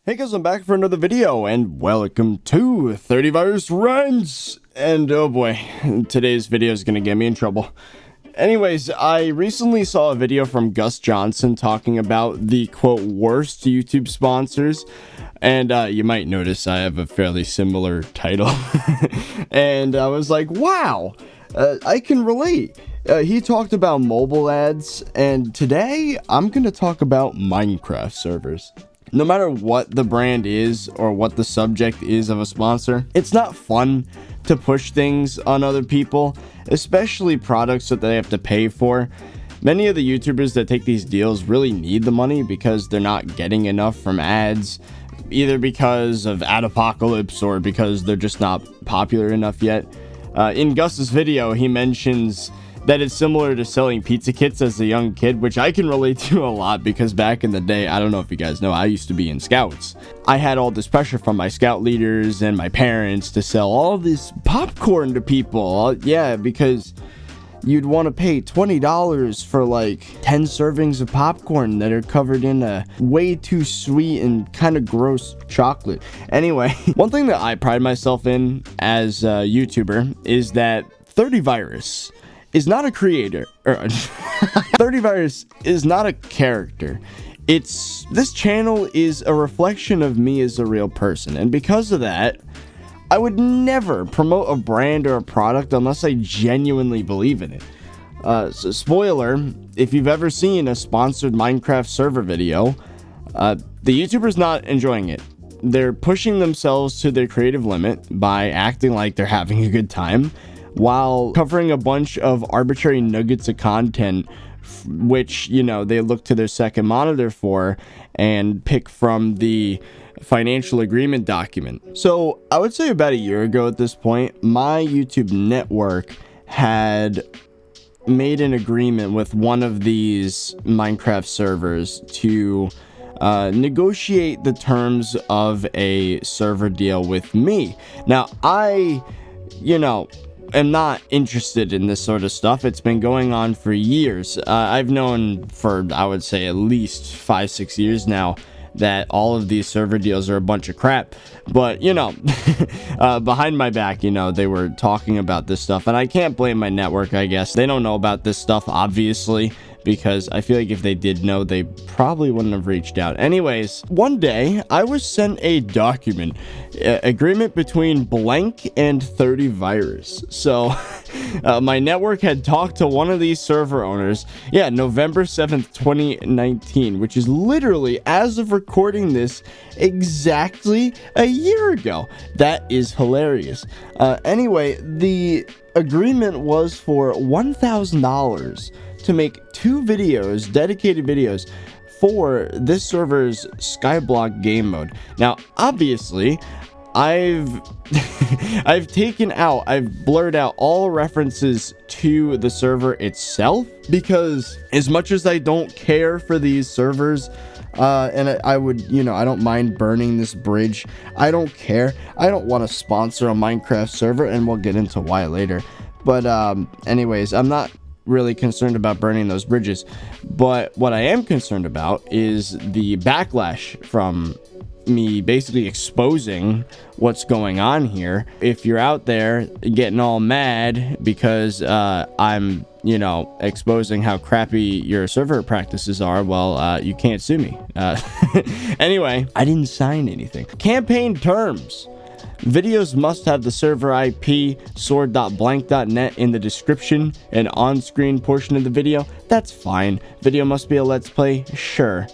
Hey guys, I'm back for another video, and welcome to ThirtyVirus Runs! And oh boy, today's video is gonna get me in trouble. Anyways, I recently saw a video from Gus Johnson talking about the, quote, worst YouTube sponsors. And you might notice I have a fairly similar title. And I was like, wow, I can relate. He talked about mobile ads, and today I'm gonna talk about Minecraft servers. No matter what the brand is or what the subject is of a sponsor, it's not fun to push things on other people, especially products that they have to pay for. Many of the YouTubers that take these deals really need the money because they're not getting enough from ads, either because of ad apocalypse or because they're just not popular enough yet. In Gus's video, he mentions that it's similar to selling pizza kits as a young kid, which I can relate to a lot because back in the day, I don't know if you guys know, I used to be in scouts. I had all this pressure from my scout leaders and my parents to sell all this popcorn to people. Yeah, because you'd want to pay $20 for like 10 servings of popcorn that are covered in a way too sweet and kind of gross chocolate. Anyway, one thing that I pride myself in as a YouTuber is that ThirtyVirus is not a creator, or ThirtyVirus is not a character. This channel is a reflection of me as a real person, and because of that, I would never promote a brand or a product unless I genuinely believe in it. So spoiler, if you've ever seen a sponsored Minecraft server video, the YouTuber's not enjoying it. They're pushing themselves to their creative limit by acting like they're having a good time, while covering a bunch of arbitrary nuggets of content, which, you know, they look to their second monitor for and pick from the financial agreement document. So I would say about a year ago at this point, my YouTube network had made an agreement with one of these Minecraft servers to negotiate the terms of a server deal with me. Now, I am not interested in this sort of stuff. It's been going on for years. I've known for, I would say, at least 5-6 years now that all of these server deals are a bunch of crap. But, behind my back, they were talking about this stuff. And I can't blame my network, I guess. They don't know about this stuff, obviously, because I feel like if they did know, they probably wouldn't have reached out. Anyways, one day I was sent a document, agreement between blank and ThirtyVirus. So my network had talked to one of these server owners, November 7th, 2019, which is literally, as of recording this, exactly a year ago. That is hilarious. Anyway, the agreement was for $1,000 to make 2 videos, dedicated videos, for this server's Skyblock game mode. Now, obviously, I've blurred out all references to the server itself, because as much as I don't care for these servers, and I would, I don't mind burning this bridge. I don't care. I don't want to sponsor a Minecraft server, and we'll get into why later. But anyways, I'm not really concerned about burning those bridges, but what I am concerned about is the backlash from me basically exposing what's going on here. If you're out there getting all mad because I'm exposing how crappy your server practices are, well, you can't sue me. Anyway, I didn't sign anything. Campaign terms: videos must have the server IP sword.blank.net in the description and on-screen portion of the video. That's fine. Video must be a let's play. Sure.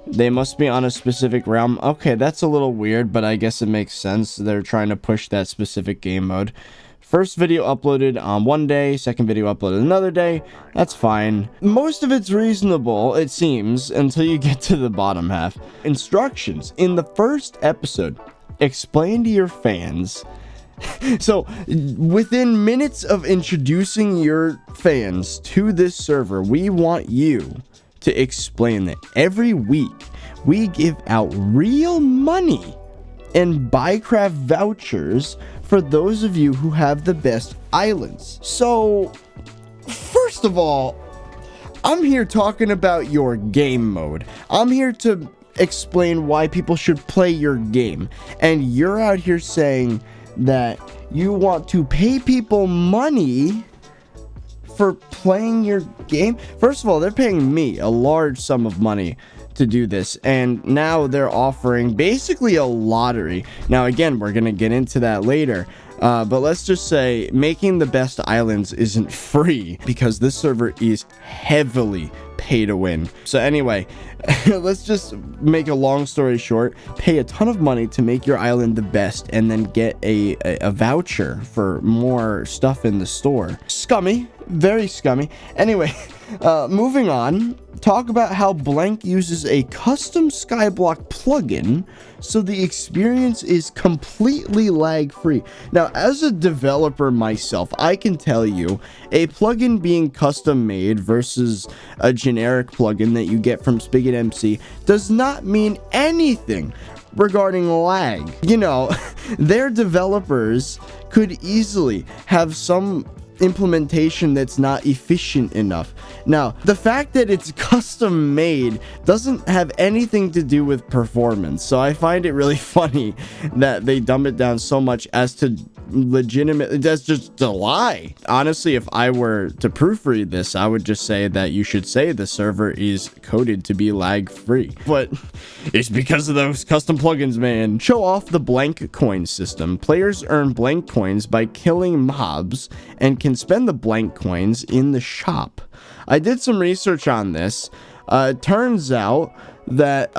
They must be on a specific realm. Okay, that's a little weird, but I guess it makes sense. They're trying to push that specific game mode. First video uploaded on one day, second video uploaded another day. That's fine. Most of it's reasonable, it seems, until you get to the bottom half. Instructions. In the first episode, explain to your fans. So, within minutes of introducing your fans to this server, we want you to explain that every week we give out real money and Buycraft vouchers for those of you who have the best islands. So, first of all, I'm here talking about your game mode. I'm here to explain why people should play your game, and you're out here saying that you want to pay people money for playing your game. First of all, they're paying me a large sum of money to do this, and now they're offering basically a lottery. Now again, we're gonna get into that later, but let's just say making the best islands isn't free, because this server is heavily pay to win. So anyway, let's just make a long story short. Pay a ton of money to make your island the best, and then get a voucher for more stuff in the store. Scummy, very scummy. Anyway, moving on, talk about how Blank uses a custom skyblock plugin so the experience is completely lag free. Now, as a developer myself, I can tell you a plugin being custom made versus a generic plugin that you get from Spigot MC does not mean anything regarding lag. You know, their developers could easily have some implementation that's not efficient enough. Now, the fact that it's custom made doesn't have anything to do with performance, so I find it really funny that they dumb it down so much as to legitimately, that's just a lie. Honestly, if I were to proofread this, I would just say that you should say the server is coded to be lag free, but it's because of those custom plugins, man. Show off the Blank coin system. Players earn Blank coins by killing mobs and can spend the Blank coins in the shop. I did some research on this. It turns out that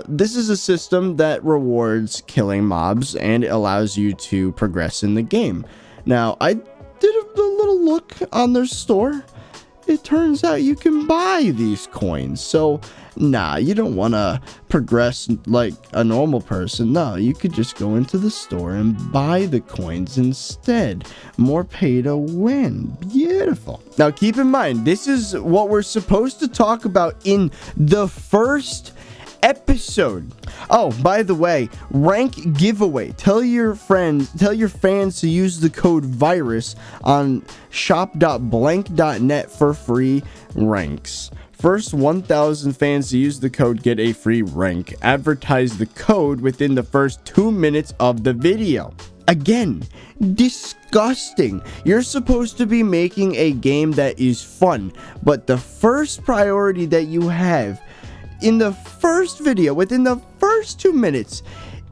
this is a system that rewards killing mobs and it allows you to progress in the game. Now, I did a little look on their store. It turns out you can buy these coins. So, nah, you don't want to progress like a normal person. No, you could just go into the store and buy the coins instead. More pay to win. Beautiful. Now, keep in mind, this is what we're supposed to talk about in the first episode. Oh, by the way, rank giveaway. Tell your fans to use the code VIRUS on shop.blank.net for free ranks. First 1,000 fans to use the code get a free rank. Advertise the code within the first 2 minutes of the video. Again, disgusting. You're supposed to be making a game that is fun, but the first priority that you have in the first video, within the first 2 minutes,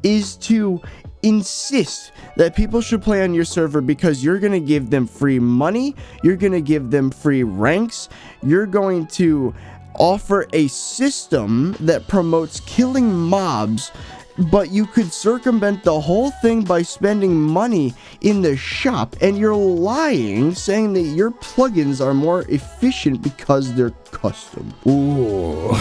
is to insist that people should play on your server because you're going to give them free money, you're going to give them free ranks, you're going to offer a system that promotes killing mobs, but you could circumvent the whole thing by spending money in the shop, and you're lying, saying that your plugins are more efficient because they're custom. Ooh,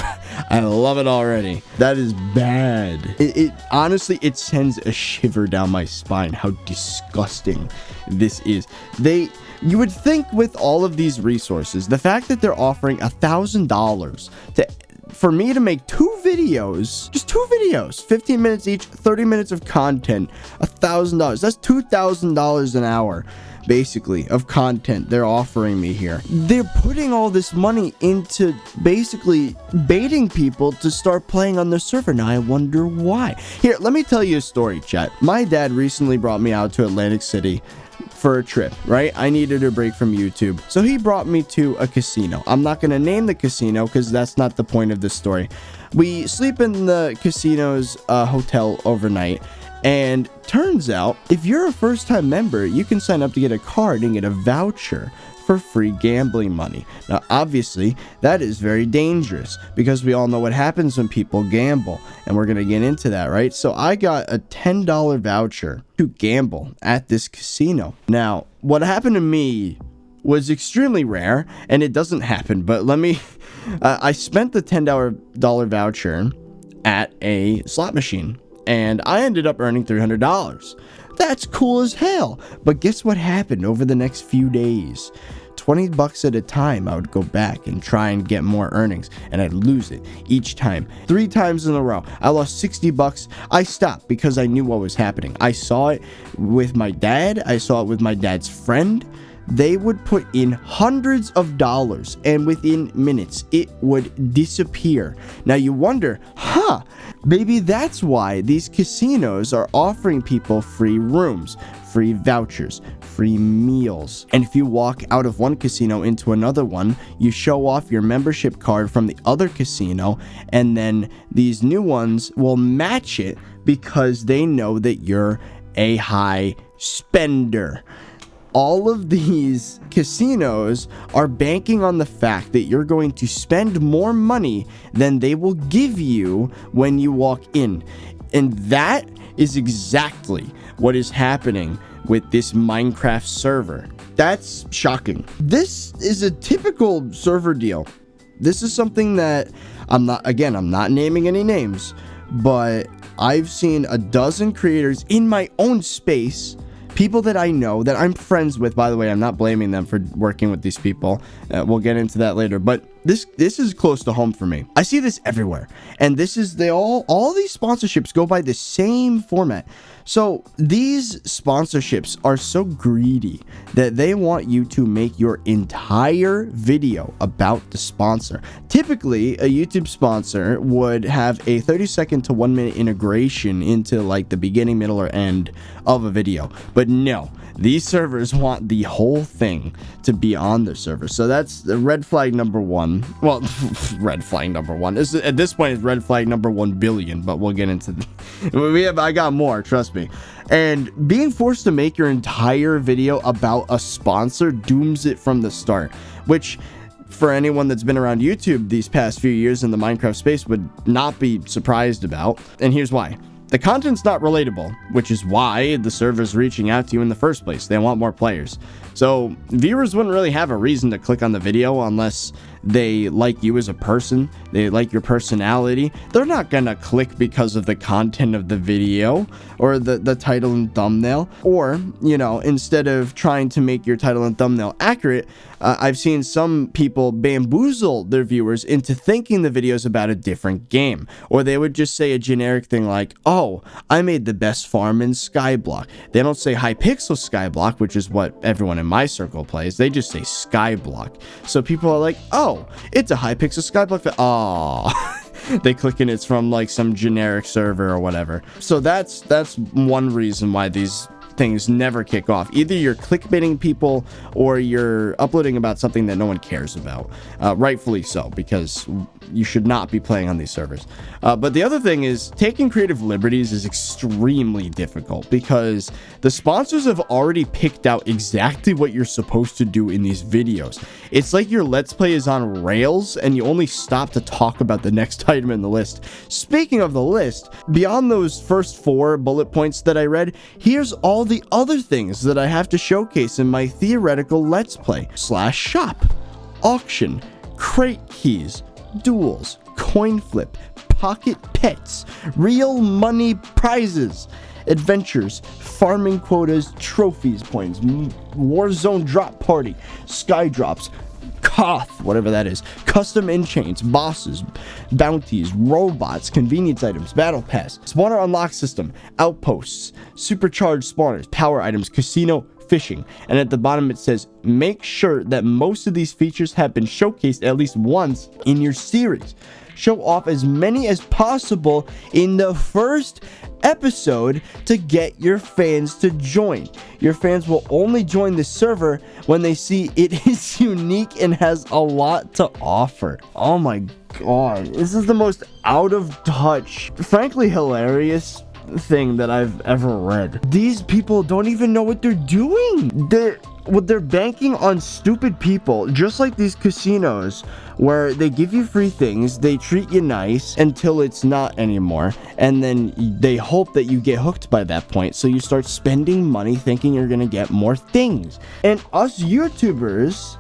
I love it already. That is bad. It honestly, it sends a shiver down my spine how disgusting this is. You would think with all of these resources, the fact that they're offering $1,000 for me to make 2 videos, just 2 videos, 15 minutes each, 30 minutes of content, $1,000. That's $2,000 an hour, basically, of content they're offering me here. They're putting all this money into basically baiting people to start playing on their server. Now, I wonder why. Here, let me tell you a story, chat. My dad recently brought me out to Atlantic City for a trip, right? I needed a break from YouTube, so he brought me to a casino. I'm not going to name the casino because that's not the point of this story. We sleep in the casino's hotel overnight, and turns out if you're a first-time member, you can sign up to get a card and get a voucher for free gambling money. Now, obviously, that is very dangerous because we all know what happens when people gamble, and we're going to get into that, right? So I got a $10 voucher to gamble at this casino. Now, what happened to me was extremely rare, and it doesn't happen, but let me... I spent the $10 voucher at a slot machine, and I ended up earning $300. That's cool as hell. But guess what happened over the next few days? 20 bucks at a time, I would go back and try and get more earnings, and I'd lose it each time. 3 times in a row. I lost 60 bucks. I stopped because I knew what was happening. I saw it with my dad. I saw it with my dad's friend. they would put in hundreds of dollars, and within minutes it would disappear. Now you wonder, maybe that's why these casinos are offering people free rooms, free vouchers, free meals. And if you walk out of one casino into another one, you show off your membership card from the other casino, and then these new ones will match it because they know that you're a high spender. All of these casinos are banking on the fact that you're going to spend more money than they will give you when you walk in. And that is exactly what is happening with this Minecraft server. That's shocking. This is a typical server deal. This is something that I'm not naming any names, but I've seen a dozen creators in my own space, people that I know, that I'm friends with. By the way, I'm not blaming them for working with these people. We'll get into that later, but this is close to home for me. I see this everywhere, and all these sponsorships go by the same format. So these sponsorships are so greedy that they want you to make your entire video about the sponsor. Typically, a YouTube sponsor would have a 30-second to 1-minute integration into like the beginning, middle, or end of a video. But no, these servers want the whole thing to be on their server. So that's the red flag number one. Well, red flag number one. At this point, it's red flag number 1 billion, but we'll get into I got more, trust me. And being forced to make your entire video about a sponsor dooms it from the start, which for anyone that's been around YouTube these past few years in the Minecraft space would not be surprised about. And here's why. The content's not relatable, which is why the server's reaching out to you in the first place. They want more players. So viewers wouldn't really have a reason to click on the video unless they like you as a person, they like your personality. They're not gonna click because of the content of the video or the title and thumbnail. Or, you know, instead of trying to make your title and thumbnail accurate, I've seen some people bamboozle their viewers into thinking the video's about a different game. Or they would just say a generic thing like, oh, I made the best farm in Skyblock. They don't say Hypixel Skyblock, which is what everyone in my circle plays. They just say Skyblock. So people are like, oh, it's a Hypixel Skyblock. Oh, they click and it's from like some generic server or whatever. So that's one reason why these things never kick off. Either you're clickbaiting people or you're uploading about something that no one cares about. Rightfully so, because you should not be playing on these servers. But the other thing is, taking creative liberties is extremely difficult because the sponsors have already picked out exactly what you're supposed to do in these videos. It's like your Let's Play is on rails and you only stop to talk about the next item in the list. Speaking of the list, beyond those first 4 bullet points that I read, here's all the other things that I have to showcase in my theoretical Let's Play. /shop, auction, crate keys, duels, coin flip, pocket pets, real money prizes, adventures, farming quotas, trophies, points, Warzone drop party, sky drops, Koth, whatever that is, custom enchains, bosses, bounties, robots, convenience items, battle pass, spawner unlock system, outposts, supercharged spawners, power items, casino, fishing. And at the bottom it says, make sure that most of these features have been showcased at least once in your series. Show off as many as possible in the first episode to get your fans to join. Your fans will only join the server when they see it is unique and has a lot to offer. Oh my god, this is the most out of touch, frankly hilarious thing that I've ever read. These people don't even know what they're doing. They're banking on stupid people, just like these casinos where they give you free things, they treat you nice until it's not anymore, and then they hope that you get hooked by that point, so you start spending money thinking you're gonna get more things. And us YouTubers,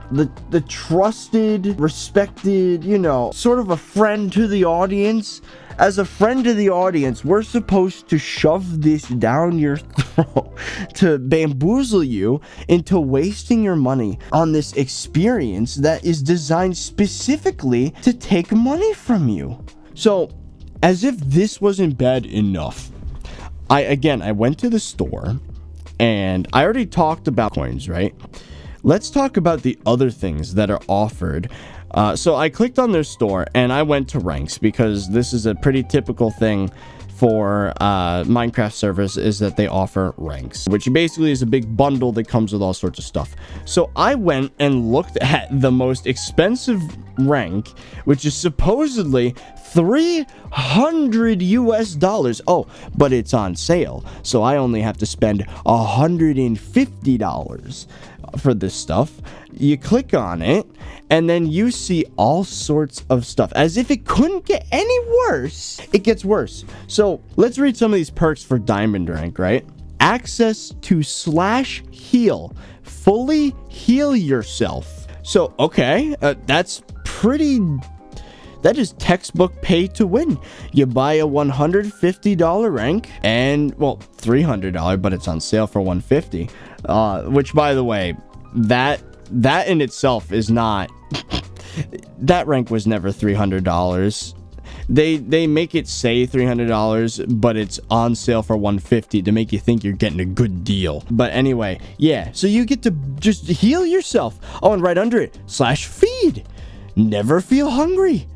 the trusted, respected, you know, sort of a friend to the audience, as a friend to the audience, we're supposed to shove this down your throat to bamboozle you into wasting your money on this experience that is designed specifically to take money from you. So, as if this wasn't bad enough, I went to the store and I already talked about coins, right? let's talk about the other things that are offered. So I clicked on their store and I went to ranks because this is a pretty typical thing for Minecraft servers, is that they offer ranks, which basically is a big bundle that comes with all sorts of stuff. So I went and looked at the most expensive rank, which is supposedly $300 US. Oh, but it's on sale, so I only have to spend $150 for this stuff. You click on it and then you see all sorts of stuff. As if it couldn't get any worse, it gets worse. So let's read some of these perks for diamond rank, right? Access to /heal, fully heal yourself. So okay, that is textbook pay to win. You buy a $150 rank and, well, $300, but it's on sale for $150. Which, by the way, that in itself is not that rank was never $300. They make it say $300, but it's on sale for $150 to make you think you're getting a good deal. But anyway, yeah, so you get to just heal yourself. Oh, and right under it, /feed. Never feel hungry.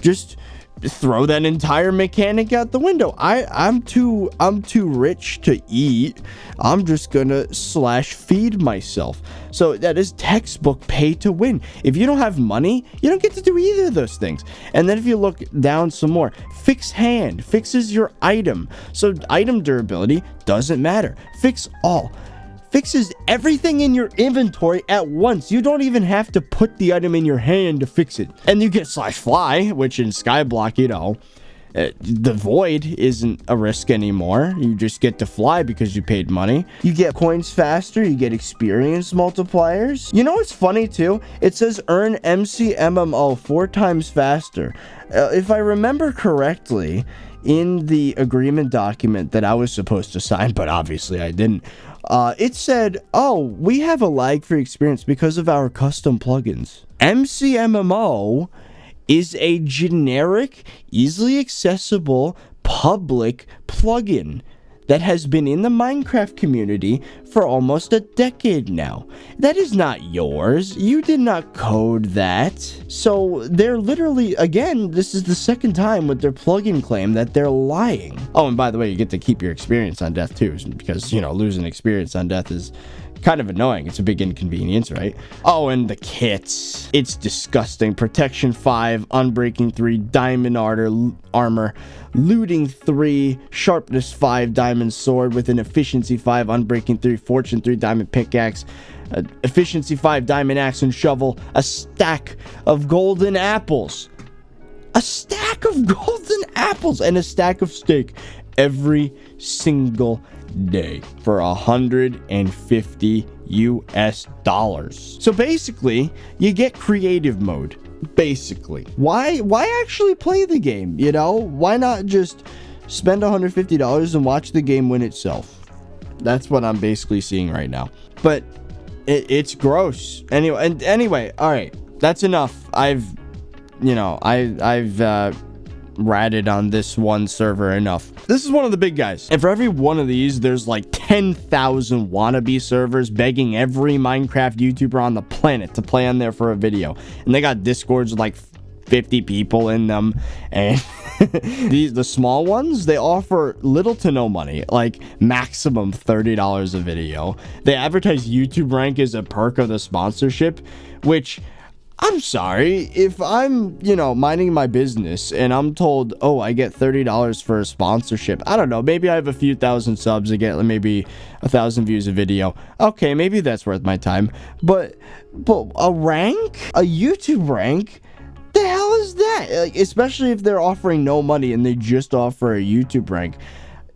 Just throw that entire mechanic out the window. I'm too rich to eat. I'm just gonna /feed myself. So that is textbook pay to win. If you don't have money, you don't get to do either of those things. And then if you look down some more, fix hand fixes your item. So item durability doesn't matter. Fix all fixes everything in your inventory at once. You don't even have to put the item in your hand to fix it. And you get /fly, which in Skyblock, you know, the void isn't a risk anymore. You just get to fly because you paid money. You get coins faster. You get experience multipliers. You know what's funny too? It says earn MCMMO 4 times faster. If I remember correctly, in the agreement document that I was supposed to sign, but obviously I didn't, it said, oh, we have a lag-free experience because of our custom plugins. MCMMO is a generic, easily accessible, public plugin that has been in the Minecraft community for almost a decade now. That is not yours. You did not code that. So they're literally, again, this is the second time with their plugin claim that they're lying. Oh, and by the way, you get to keep your experience on death too, because, you know, losing experience on death is kind of annoying. It's a big inconvenience, right? Oh, and the kits. It's disgusting. Protection 5, Unbreaking 3, Diamond Armor, Looting 3, Sharpness 5, Diamond Sword with an Efficiency 5, Unbreaking 3, Fortune 3, Diamond Pickaxe, Efficiency 5, Diamond Axe and Shovel, a stack of golden apples. A stack of golden apples and a stack of steak every single day for $150 US. So basically, you get creative mode. Basically, why actually play the game? You know, why not just spend $150 and watch the game win itself? That's what I'm basically seeing right now. But it's gross. Anyway, all right, that's enough. I've ratted on this one server enough. This is one of the big guys, and for every one of these there's like 10,000 wannabe servers begging every Minecraft YouTuber on the planet to play on there for a video, and they got Discords with like 50 people in them. And the small ones, they offer little to no money, like maximum $30 a video. They advertise YouTube rank as a perk of the sponsorship, which, I'm sorry, if I'm, minding my business and I'm told, oh, I get $30 for a sponsorship. I don't know, maybe I have a few thousand subs, I get maybe 1,000 views a video. Okay, maybe that's worth my time. But a rank? A YouTube rank? The hell is that? Like, especially if they're offering no money and they just offer a YouTube rank.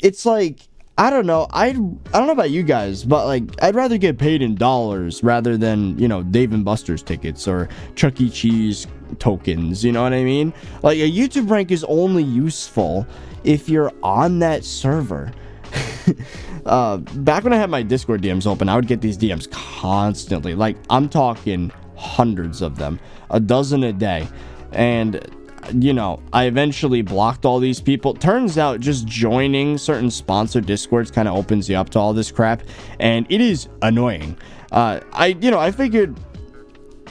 It's like, I don't know. I don't know about you guys, but like, I'd rather get paid in dollars rather than, Dave and Buster's tickets or Chuck E. Cheese tokens. You know what I mean? Like, a YouTube rank is only useful if you're on that server. Back when I had my Discord DMs open, I would get these DMs constantly. Like, I'm talking hundreds of them, a dozen a day. And I eventually blocked all these people. Turns out just joining certain sponsored Discords kind of opens you up to all this crap, and it is annoying. I figured,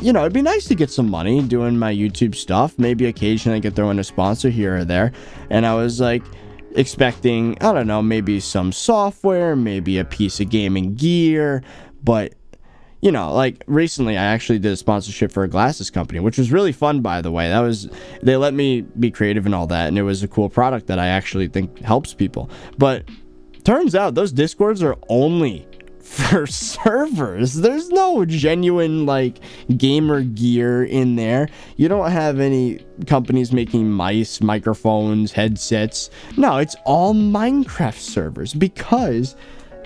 it'd be nice to get some money doing my YouTube stuff. Maybe occasionally I could throw in a sponsor here or there. And I was like expecting, I don't know, maybe some software, maybe a piece of gaming gear. But, like recently I actually did a sponsorship for a glasses company, which was really fun, by the way. They let me be creative and all that. And it was a cool product that I actually think helps people. But turns out those Discords are only for servers. There's no genuine like gamer gear in there. You don't have any companies making mice, microphones, headsets. No, it's all Minecraft servers because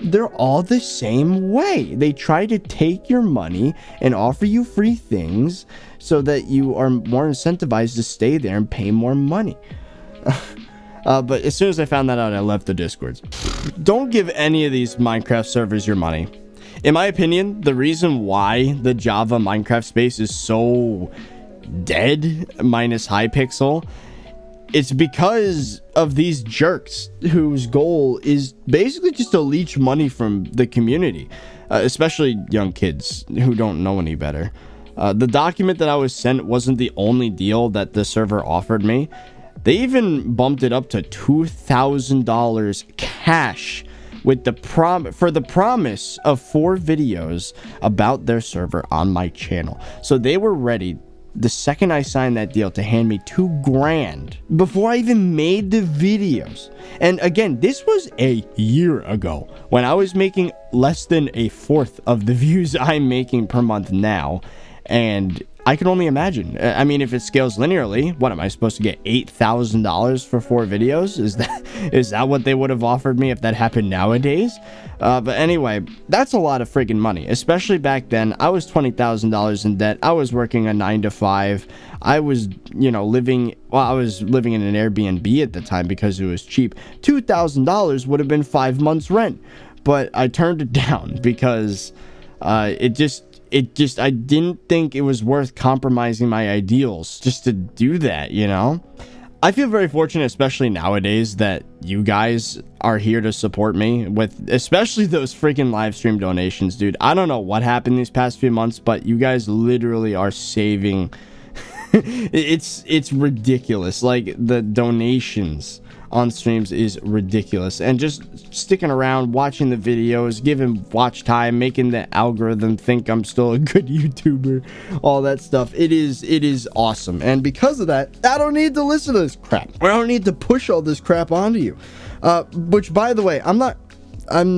they're all the same way. They try to take your money and offer you free things so that you are more incentivized to stay there and pay more money. But as soon as I found that out, I left the Discords. Don't give any of these Minecraft servers your money. In my opinion, the reason why the Java Minecraft space is so dead, minus Hypixel, it's because of these jerks whose goal is basically just to leech money from the community, especially young kids who don't know any better. The document that I was sent wasn't the only deal that the server offered me. They even bumped it up to $2,000 cash with for the promise of 4 videos about their server on my channel. So they were ready the second I signed that deal to hand me $2,000 before I even made the videos. And again, this was a year ago when I was making less than a fourth of the views I'm making per month now. And I can only imagine. I mean, if it scales linearly, what am I supposed to get? $8,000 for 4 videos? Is that what they would have offered me if that happened nowadays? But anyway, that's a lot of friggin' money, especially back then. I was $20,000 in debt. I was working a 9 to 5. I was, I was living in an Airbnb at the time because it was cheap. $2,000 would have been 5 months rent, but I turned it down because I didn't think it was worth compromising my ideals just to do that, I feel very fortunate, especially nowadays, that you guys are here to support me with especially those freaking live stream donations, dude. I don't know what happened these past few months, but you guys literally are saving. It's ridiculous. Like, the donations on streams is ridiculous, and just sticking around, watching the videos, giving watch time, making the algorithm think I'm still a good YouTuber, all that stuff. It is awesome, and because of that, I don't need to listen to this crap. I don't need to push all this crap onto you. Which, by the way, I'm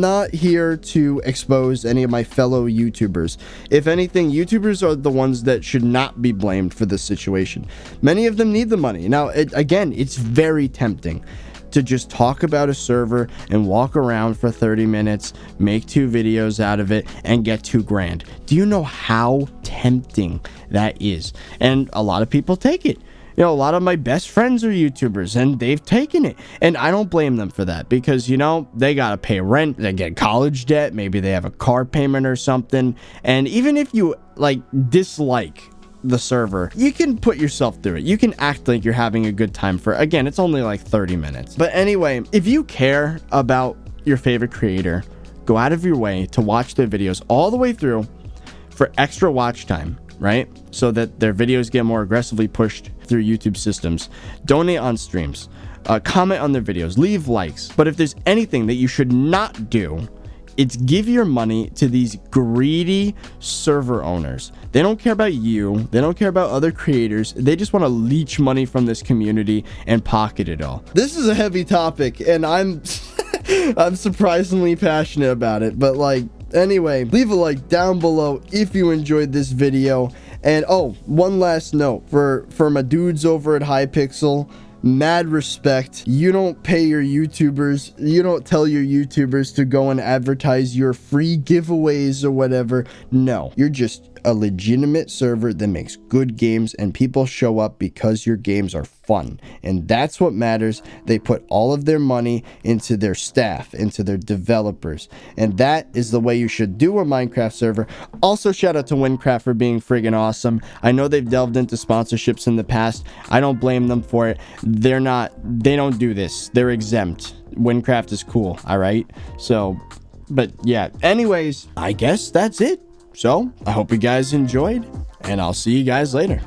not here to expose any of my fellow YouTubers. If anything, YouTubers are the ones that should not be blamed for this situation. Many of them need the money. Now, again, it's very tempting to just talk about a server and walk around for 30 minutes, make 2 videos out of it, and get $2,000. Do you know how tempting that is? And a lot of people take it. A lot of my best friends are YouTubers, and they've taken it. And I don't blame them for that because, they got to pay rent, they get college debt, maybe they have a car payment or something. And even if you, dislike the server, you can put yourself through it. You can act like you're having a good time again, it's only like 30 minutes. But anyway, if you care about your favorite creator, go out of your way to watch their videos all the way through for extra watch time, right? So that their videos get more aggressively pushed through YouTube systems. Donate on streams, comment on their videos, leave likes. But if there's anything that you should not do, it's give your money to these greedy server owners. They don't care about you. They don't care about other creators. They just want to leech money from this community and pocket it all. This is a heavy topic, and I'm surprisingly passionate about it. But anyway, leave a like down below if you enjoyed this video. And one last note for my dudes over at Hypixel. Mad respect. You don't pay your YouTubers. You don't tell your YouTubers to go and advertise your free giveaways or whatever. No, you're just a legitimate server that makes good games, and people show up because your games are fun, and that's what matters. They put all of their money into their staff, into their developers, and that is the way you should do a Minecraft server. Also, shout out to Winecraft for being friggin' awesome. I know they've delved into sponsorships in the past. I don't blame them for it. They don't do this. They're exempt. Winecraft is cool, all right? So, but yeah, anyways, I guess that's it. So I hope you guys enjoyed, and I'll see you guys later.